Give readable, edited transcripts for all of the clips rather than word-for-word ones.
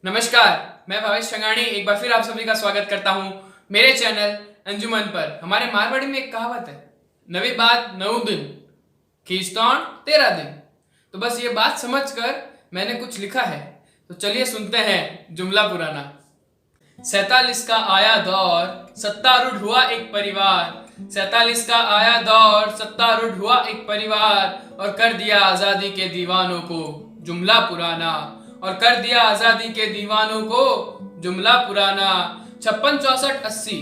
नमस्कार, मैं भावेश शंगाणी एक बार फिर आप सभी का स्वागत करता हूं मेरे चैनल अंजुमन पर। हमारे मारवाड़ी में एक कहावत है, नवी बात नौ दिन खींचतान 13 दिन। तो बस ये बात समझकर मैंने कुछ लिखा है, तो चलिए सुनते हैं जुमला पुराना। 47 का आया दौर, सत्तारूढ़ हुआ एक परिवार। 47 का आया दौर, सत्तारूढ़ हुआ एक परिवार, और कर दिया आजादी के दीवानों को जुमला पुराना। और कर दिया आजादी के दीवानों को जुमला पुराना। 56 64 80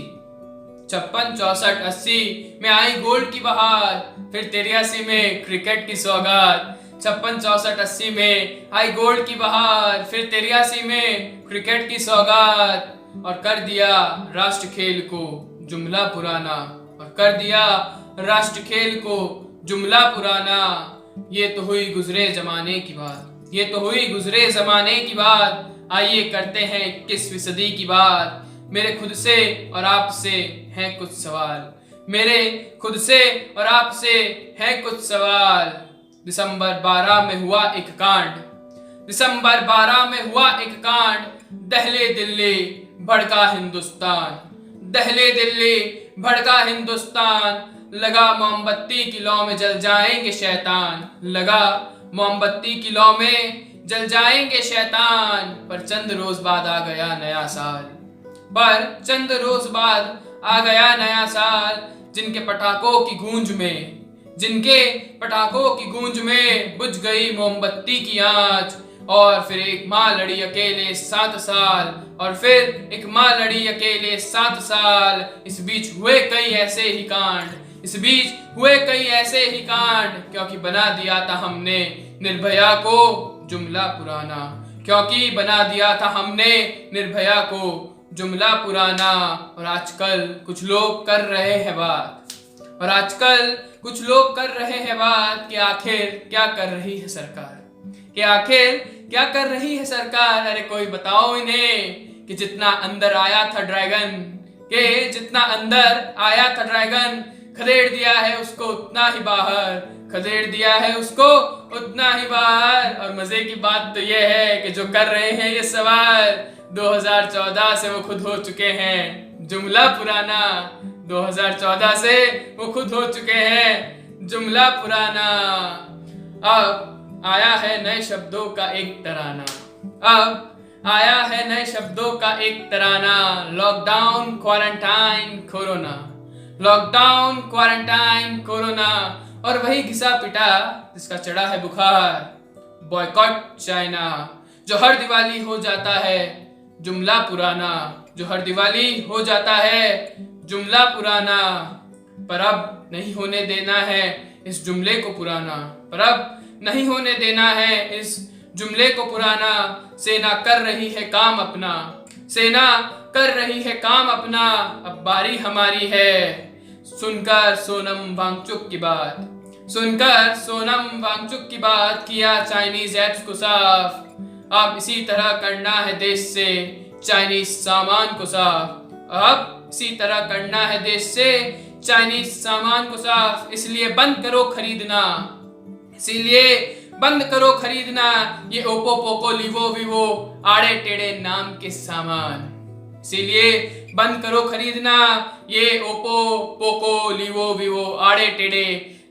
56 64 80 में आई गोल्ड की बहार, फिर 83 में क्रिकेट की सौगात। 56 64 80 में आई गोल्ड की बहार, फिर 83 में क्रिकेट की सौगात, और कर दिया राष्ट्र खेल को जुमला पुराना। और कर दिया राष्ट्र खेल को जुमला पुराना। ये तो हुई गुजरे जमाने की बात, ये तो हुई गुजरे जमाने की बात। आइए करते हैं 21वीं सदी की बात। मेरे खुद से और आपसे हैं कुछ सवाल, मेरे खुद से और आपसे हैं कुछ सवाल। दिसंबर 12 में हुआ एक कांड, दिसंबर 12 में हुआ एक कांड। दहले दिल्ली भड़का हिंदुस्तान, दहले दिल्ली भड़का हिंदुस्तान। लगा मोमबत्ती की लौ में जल जाएंगे शैतान, लगा मोमबत्ती की लौ में जल जाएंगे शैतान। पर चंद रोज बाद आ गया नया साल, पर चंद रोज बाद आ गया नया साल। जिनके पटाखों की गूंज में, जिनके पटाखों की गूंज में बुझ गई मोमबत्ती की आंच। और फिर एक माँ लड़ी अकेले 7 साल, और फिर एक माँ लड़ी अकेले 7 साल। इस बीच हुए कई ऐसे ही कांड, इस बीच हुए कई ऐसे ही कांड। क्योंकि बना दिया था हमने निर्भया को जुमला पुराना, क्योंकि बना दिया था हमने निर्भया को जुमला पुराना। और आजकल कुछ लोग कर रहे हैं बात, और आजकल कुछ लोग कर रहे हैं बात कि आखिर क्या कर रही है सरकार, कि आखिर क्या कर रही है सरकार। अरे कोई बताओ इन्हें कि जितना अंदर आया था ड्रैगन, के जितना अंदर आया था ड्रैगन, खदेड़ दिया है उसको उतना ही बाहर, खदेड़ दिया है उसको उतना ही बाहर। और मजे की बात तो ये है कि जो कर रहे हैं ये सवाल, 2014 से वो खुद हो चुके हैं जुमला पुराना। 2014 से वो खुद हो चुके हैं जुमला पुराना। अब आया है नए शब्दों का एक तराना, अब आया है नए शब्दों का एक तराना। Lockdown quarantine corona, lockdown quarantine corona. और वही घिसा पिटा जिसका चढ़ा है बुखार, बॉयकॉट चाइना। जो हर दिवाली हो जाता है जुमला पुराना, जो हर दिवाली हो जाता है जुमला पुराना। पर अब नहीं होने देना है इस जुमले को पुराना, पर अब नहीं होने देना है इस जुमले को पुराना। सेना कर रही है काम अपना, सेना कर रही है काम अपना। अब बारी हमारी है सुनकर सोनम वांगचुक की बात, सुनकर सोनम वांगचुक की बात। किया चाइनीज एप्स को साफ, अब इसी तरह करना है देश से चाइनीज सामान को साफ। अब इसी तरह करना है देश से चाइनीज सामान को साफ। इसलिए बंद करो खरीदना, इसीलिए बंद करो खरीदना ये ओप्पो पोको लीवो वीवो आड़े टेढ़े नाम के सामान। इसीलिए बंद करो खरीदना ये ओप्पो पोको लीवो वीवो आड़े टेढ़े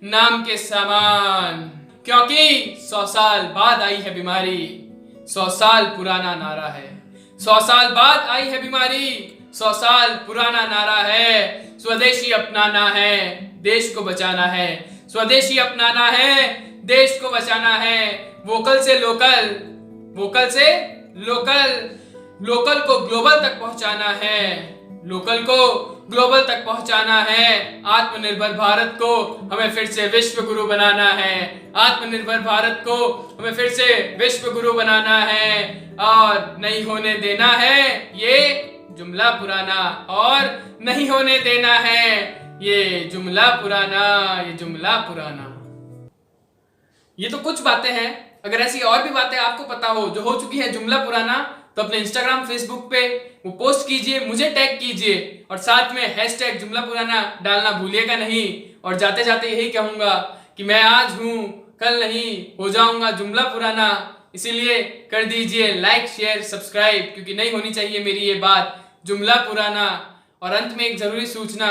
नाम के सामान। क्योंकि 100 साल बाद आई है बीमारी, 100 साल पुराना नारा है, 100 साल बाद आई है बीमारी, 100 साल पुराना नारा है। स्वदेशी अपनाना है, देश को बचाना है, स्वदेशी अपनाना है, देश को बचाना है। वोकल से लोकल, वोकल से लोकल, लोकल को ग्लोबल तक पहुंचाना है, लोकल को ग्लोबल तक पहुंचाना है। आत्मनिर्भर भारत को हमें फिर से विश्व गुरु बनाना है, आत्मनिर्भर भारत को हमें फिर से विश्व गुरु बनाना है। और नहीं होने देना है ये जुमला पुराना, और नहीं होने देना है ये जुमला पुराना, ये जुमला पुराना। ये तो कुछ बातें हैं, अगर ऐसी और भी बातें आपको पता हो जो हो चुकी है जुमला पुराना, तो अपने इंस्टाग्राम फेसबुक पे वो पोस्ट कीजिए, मुझे टैग कीजिए, और साथ में हैशटैग जुमला पुराना डालना भूलिएगा नहीं। और जाते जाते यही कहूंगा कि मैं आज हूं कल नहीं, हो जाऊंगा जुमला पुराना। इसीलिए कर दीजिए लाइक शेयर सब्सक्राइब, क्योंकि नहीं होनी चाहिए मेरी ये बात जुमला पुराना। और अंत में एक ज़रूरी सूचना,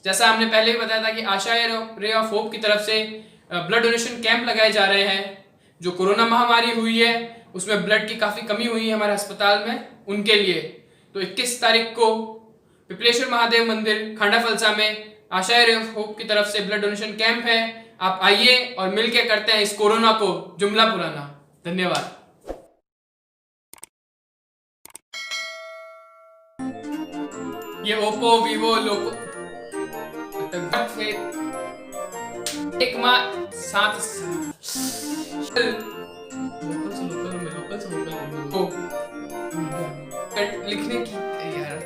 जैसा हमने पहले भी बताया था कि आशा रे ऑफ होप की तरफ से ब्लड डोनेशन कैंप लगाए जा रहे हैं। जो कोरोना महामारी हुई है उसमें ब्लड की काफ़ी कमी हुई है हमारे अस्पताल में, उनके लिए। तो 21 तारीख को पिपलेश्वर महादेव मंदिर खांडा फलसा में आशा रे ऑफ होप की तरफ से ब्लड डोनेशन कैंप है। आप आइए और मिलकर करते हैं इस कोरोना को जुमला पुराना। धन्यवाद। ये ओप्पो वीवो लोको एक माँ सात लोकल लिखने की यार